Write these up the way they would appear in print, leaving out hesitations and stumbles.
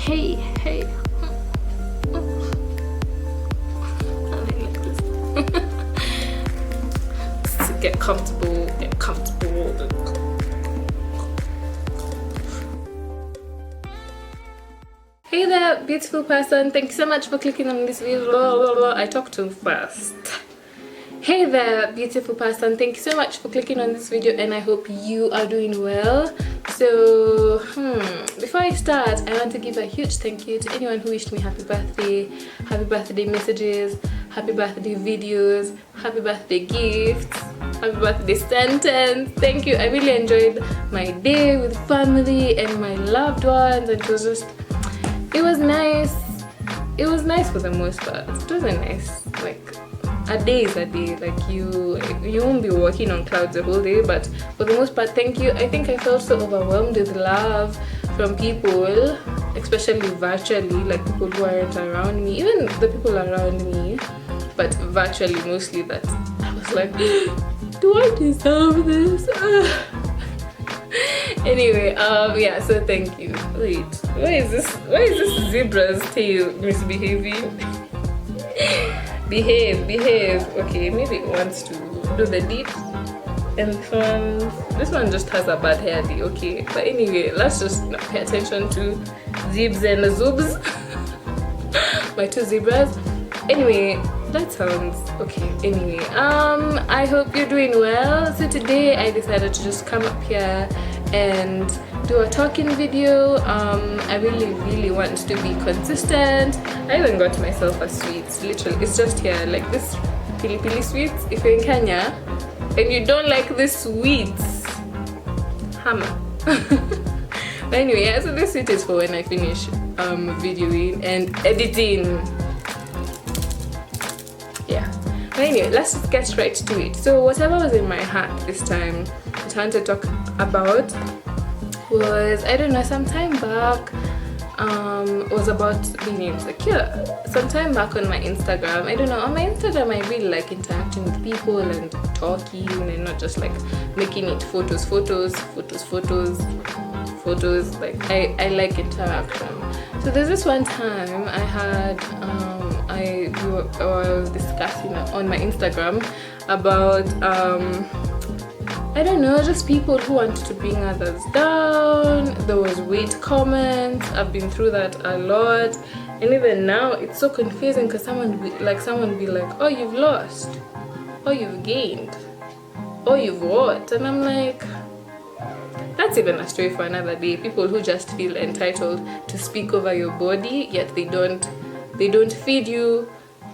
Hey, hey. Get comfortable, get comfortable. Hey there, beautiful person. Thank you so much for clicking on this video. I talk too fast. Hey there, beautiful person. Thank you so much for clicking on this video, and I hope you are doing well. So, before I start, I want to give a huge thank you to anyone who wished me happy birthday messages, happy birthday videos, happy birthday gifts, happy birthday sentence. Thank you. I really enjoyed my day with family and my loved ones, and it was nice. It was nice for the most part. It wasn't nice. Like, a day is a day. Like, you won't be walking on clouds the whole day, but for the most part, thank you. I think I felt so overwhelmed with love from people, especially virtually, like people who aren't around me, even the people around me, but virtually mostly, that I was like, do I deserve this? Anyway, yeah, so thank you. Wait, why is this zebra's tail misbehaving? behave. Okay, maybe it wants to do the deed, and this one just has a bad hair day. Okay, but anyway, let's just pay attention to zebs and zoobs. My two zebras. Anyway, that sounds okay. Anyway, I hope you're doing well. So today I decided to just come up here and do a talking video. I really want to be consistent. I even got myself a sweets. Literally, it's just here, like this pili sweets. If you're in Kenya and you don't like the sweets, hammer. But anyway, yeah, so this sweet is for when I finish videoing and editing. Yeah. But anyway, let's just get right to it. So whatever was in my heart this time, I wanted to talk about was, I don't know, some time back, was about being insecure. Some time back on my Instagram, I don't know, on my Instagram I really like interacting with people and talking, and not just like making it photos. Like, I like interaction. So there's this one time I had I was discussing on my Instagram about I don't know, just people who wanted to bring others down. There was weight comments. I've been through that a lot, and even now it's so confusing because someone be like, oh, you've lost, oh, you've gained, oh, you've what? And I'm like, that's even a story for another day. People who just feel entitled to speak over your body, yet they don't feed you,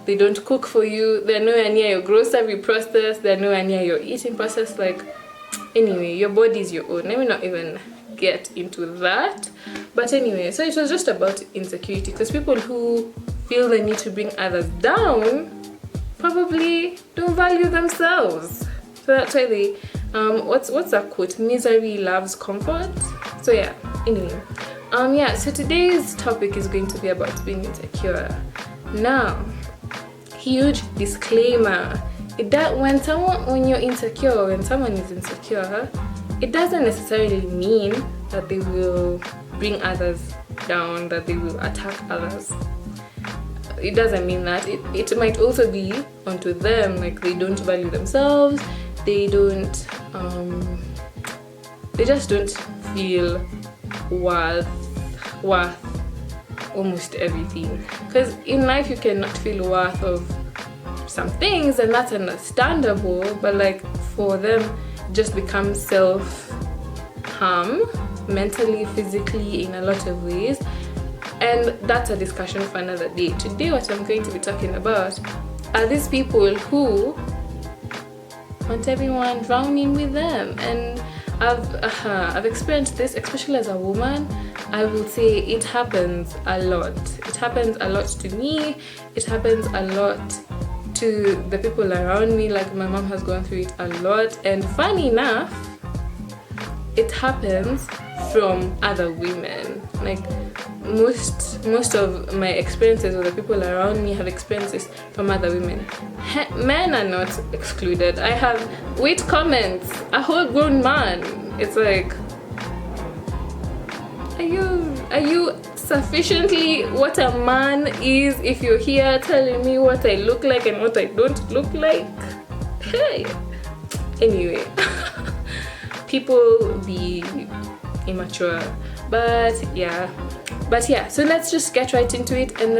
they don't cook for you, they're nowhere near your grocery process, they're nowhere near your eating process. Like, anyway, your body is your own. Let me not even get into that. But anyway, so it was just about insecurity, because people who feel the need to bring others down probably don't value themselves. So that's why they what's that quote? Misery loves comfort. So yeah, anyway, yeah, so today's topic is going to be about being insecure. Now, huge disclaimer, when you're insecure, or when someone is insecure, it doesn't necessarily mean that they will bring others down, that they will attack others. It doesn't mean that. It might also be onto them, like they don't value themselves, they just don't feel worth almost everything. Because in life you cannot feel worth of some things, and that's understandable, but like for them it just becomes self-harm, mentally, physically, in a lot of ways, and that's a discussion for another day. Today what I'm going to be talking about are these people who want everyone drowning with them. And I've experienced this, especially as a woman. I will say it happens a lot. It happens a lot to me. It happens a lot to the people around me. Like, my mom has gone through it a lot, and funny enough, it happens from other women. Like, most of my experiences with the people around me have experienced this from other women. Men are not excluded. I have weight comments, a whole grown man. It's like, are you sufficiently what a man is if you're here telling me what I look like and what I don't look like. Hey, anyway. People be immature, but yeah, so let's just get right into it. And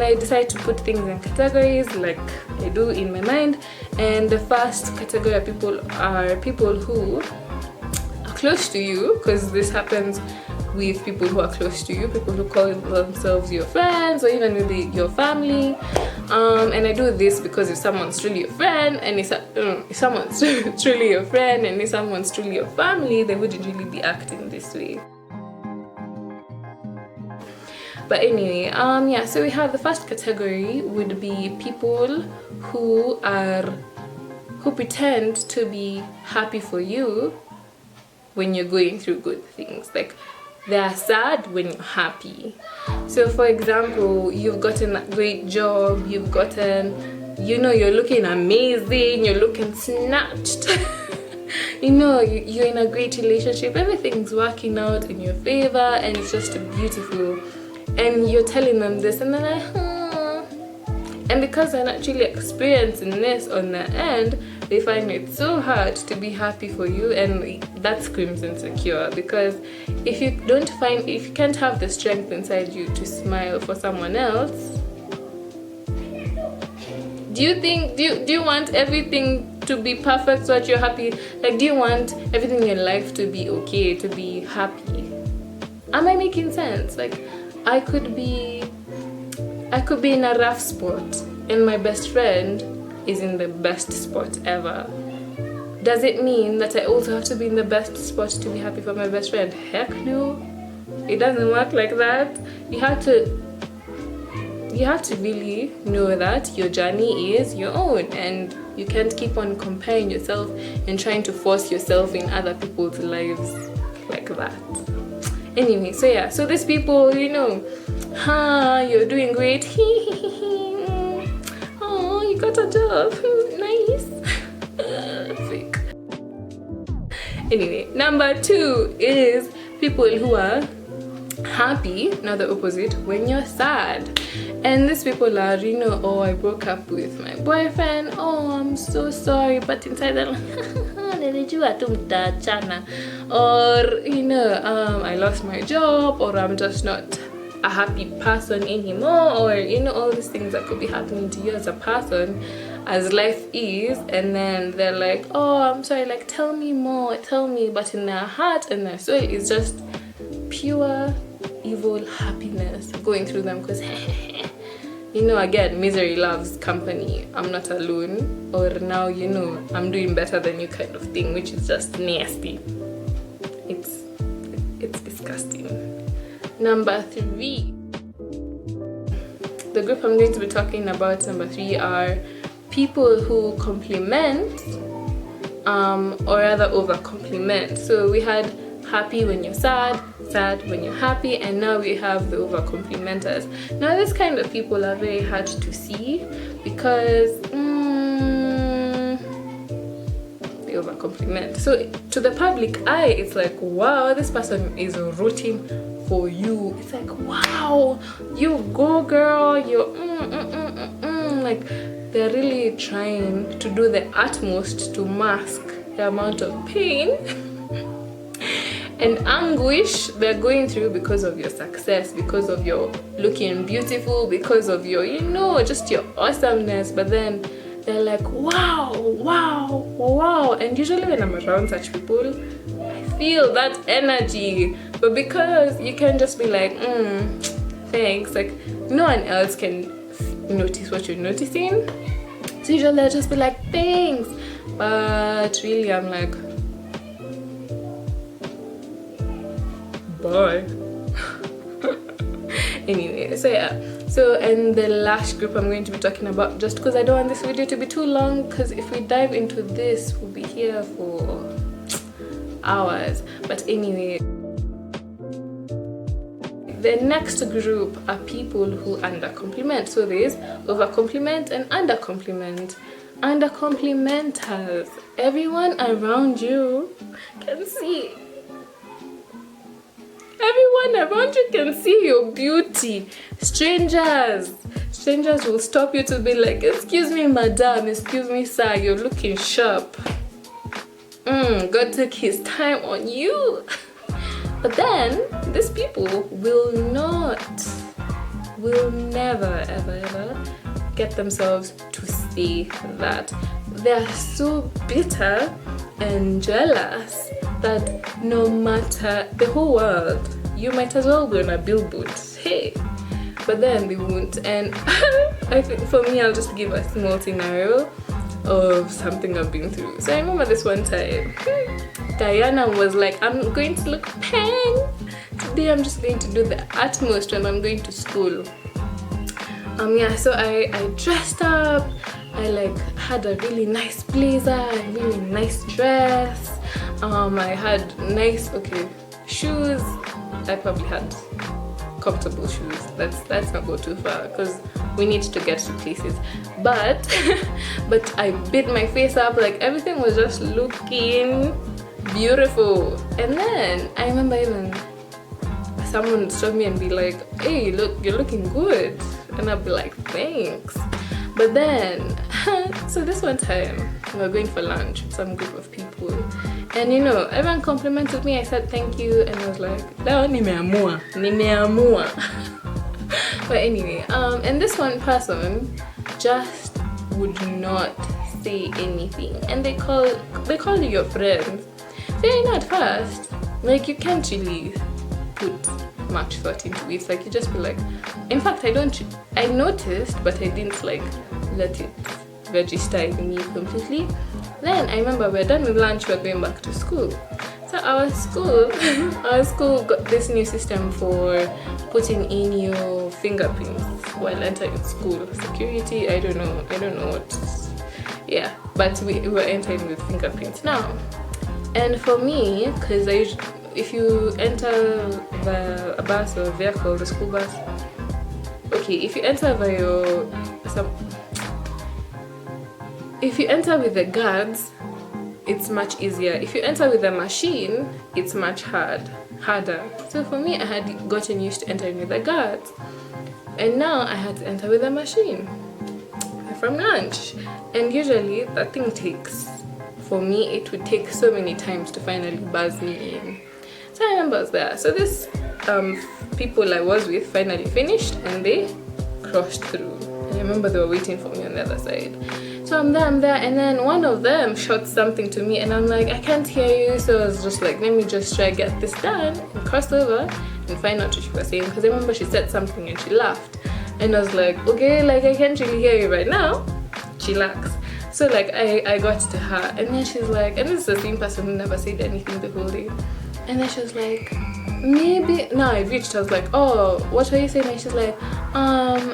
I decide to put things in categories like I do in my mind. And the first category of people are people who are close to you, because this happens with people who are close to you, people who call themselves your friends or even maybe your family. And I do this because if someone's truly your friend and if someone's truly your friend and if someone's truly your family, they wouldn't really be acting this way. But anyway, yeah, so we have the first category would be people who pretend to be happy for you when you're going through good things. Like, they are sad when you're happy. So for example, you've gotten a great job, you're looking amazing, you're looking snatched. You're in a great relationship, everything's working out in your favor and it's just beautiful. And you're telling them this and they're like, And because they're not really experiencing this on their end, they find it so hard to be happy for you, and that screams insecure. Because if you can't have the strength inside you to smile for someone else, do you want everything to be perfect so that you're happy? Like, do you want everything in your life to be okay, to be happy? Am I making sense? Like, I could be in a rough spot and my best friend is in the best spot ever. Does it mean that I also have to be in the best spot to be happy for my best friend? Heck no. It doesn't work like that. You have to really know that your journey is your own and you can't keep on comparing yourself and trying to force yourself in other people's lives like that. Anyway, so these people, you're doing great. Oh, you got a job. Nice. Fake. Anyway, number 2 is people who are happy, now the opposite, when you're sad. And these people are, oh, I broke up with my boyfriend. Oh, I'm so sorry. But inside they're like, or, I lost my job, or I'm just not a happy person anymore, or all these things that could be happening to you as a person, as life is. And then they're like, oh, I'm sorry, like, tell me more, tell me. But in their heart and their soul is just pure evil happiness going through them, because again, misery loves company. I'm not alone, or now I'm doing better than you kind of thing, which is just nasty. It's disgusting. Number 3, the group I'm going to be talking about, number 3, are people who compliment or rather over compliment. So we had happy when you're sad, sad when you're happy, and now we have the over complimenters. Now this kind of people are very hard to see because they over compliment. So to the public eye, it's like, wow, this person is rooting for you. It's like, wow, you go girl, you're like, they're really trying to do the utmost to mask the amount of pain and anguish they're going through because of your success, because of your looking beautiful, because of your, just your awesomeness. But then they're like, wow, wow, wow. And usually when I'm around such people, I feel that energy. But because you can just be like, thanks, like no one else can notice what you're noticing. So usually I'll just be like, thanks. But really I'm like, bye. Anyway, and the last group I'm going to be talking about, just because I don't want this video to be too long, because if we dive into this we'll be here for hours. But anyway, the next group are people who under compliment. So there's over compliment and under compliment. Under complimenters, everyone around you can see Everyone around you can see your beauty. Strangers will stop you to be like, excuse me, madam, excuse me, sir, you're looking sharp. God took his time on you. But then these people will never ever get themselves to say that. They are so bitter and jealous that no matter the whole world, you might as well be on a billboard. Hey, but then they won't. And I think for me, I'll just give a small scenario of something I've been through. So I remember this one time, Diana was like, I'm going to look peng. Today I'm just going to do the utmost when I'm going to school. So I dressed up. I like had a really nice blazer, a really nice dress. I had nice shoes. I probably had comfortable shoes. Let's not go too far because we need to get to places. But I beat my face up, like everything was just looking beautiful. And then I remember even someone would stop me and be like, hey, look, you're looking good. And I'd be like, thanks. But then, so this one time, we were going for lunch with some group of people. And everyone complimented me. I said thank you. And I was like, leo nimeamua. But anyway, and this one person just would not say anything. And they call you your friends. So at first, like, you can't really put much thought into it. Like, you just be like, in fact, I noticed, but I didn't like let it register in me completely. Then I remember we're done with lunch, we're going back to school. So our school got this new system for putting in your fingerprints while entering school. Security, I don't know what. Yeah, but we were entering with fingerprints now. And for me, because if you enter a bus or a vehicle, the school bus, if you enter if you enter with the guards, it's much easier. If you enter with a machine, it's much harder. So for me, I had gotten used to entering with the guards, and now I had to enter with a machine from lunch. And usually that thing takes, for me, it would take so many times to finally buzz me in. So I remember I was there. So this people I was with finally finished and they crossed through. And I remember they were waiting for me on the other side. So I'm there, and then one of them shouts something to me, and I'm like, I can't hear you. So I was just like, let me just try to get this done and cross over and find out what she was saying. Because I remember she said something and she laughed. And I was like, okay, like, I can't really hear you right now. She laughs. So like I got to her, and then she's like, and this is the same person who never said anything the whole day. And then she was like, maybe, no, I reached, I was like, oh, what are you saying? And she's like,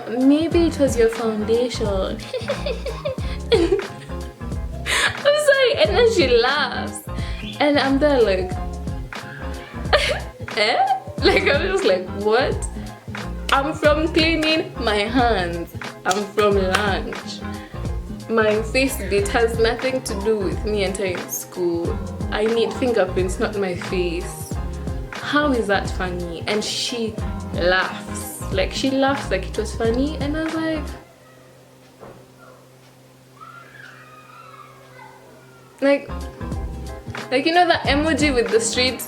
maybe it was your foundation. I'm sorry. And then she laughs, and I'm there like, eh? Like, I'm just like, what? I'm from cleaning my hands. I'm from lunch. My face bit has nothing to do with me entering school. I need fingerprints, not my face. How is that funny? And she laughs. Like, she laughs like it was funny, and I was like, that emoji with the street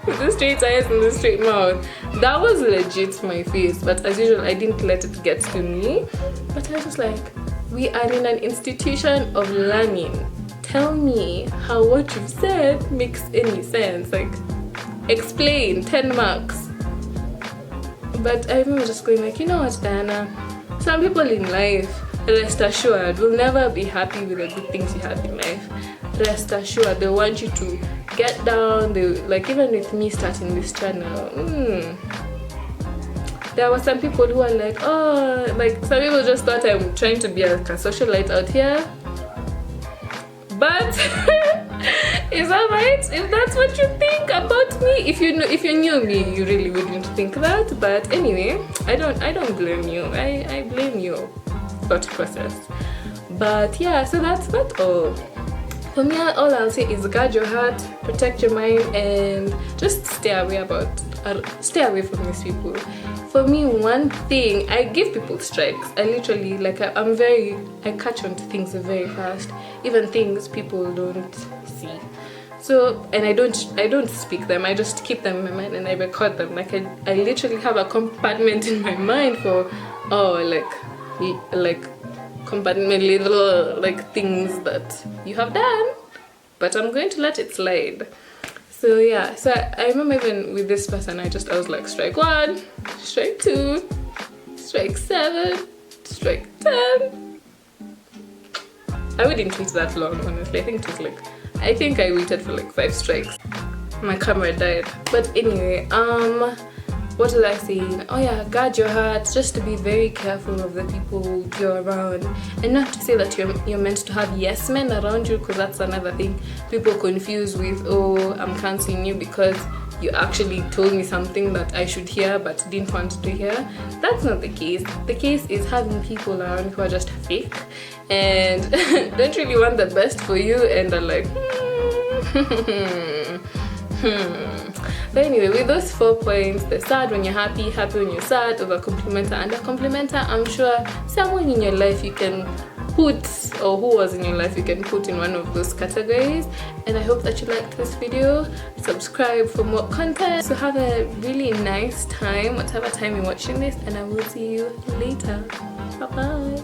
with the straight eyes and the straight mouth, that was legit my face. But as usual, I didn't let it get to me. But I was just like, we are in an institution of learning. Tell me how what you've said makes any sense. Like, explain. 10 marks. But I remember just going like, you know what, Diana, some people in life, rest assured, will never be happy with the good things you have in life. Rest assured, they want you to get down. They, like, even with me starting this channel, there were some people who are like, oh, like, some people just thought I'm trying to be like a socialite out here. But is that right? If that's what you think about me, if you knew me, you really wouldn't think that. But anyway, I don't blame you. I blame your thought process. But yeah, so that's all. For me, all I'll say is guard your heart, protect your mind, and just stay away about stay away from these people. For me, one thing, I give people strikes. I literally, like, I catch on to things very fast, even things people don't see. So, and I don't speak them, I just keep them in my mind and I record them. Like, I literally have a compartment in my mind for, like compartment little, like, things that you have done, but I'm going to let it slide. So yeah, so I remember even with this person, I was like, strike 1, strike 2, strike 7, strike 10. I wouldn't wait that long, honestly. I think I waited for like 5 strikes. My camera died. But anyway, what was I saying? Oh yeah, guard your heart, just to be very careful of the people you're around. And not to say that you're meant to have yes men around you, because that's another thing people confuse with, oh, I'm canceling you because you actually told me something that I should hear but didn't want to hear. That's not the case. The case is having people around who are just fake and don't really want the best for you and are like, But anyway, with those 4 points, the sad when you're happy, happy when you're sad, over complimenter, under complimenter, I'm sure someone in your life you can put, or who was in your life you can put in one of those categories. And I hope that you liked this video. Subscribe for more content. So have a really nice time, whatever time you're watching this, and I will see you later. Bye bye.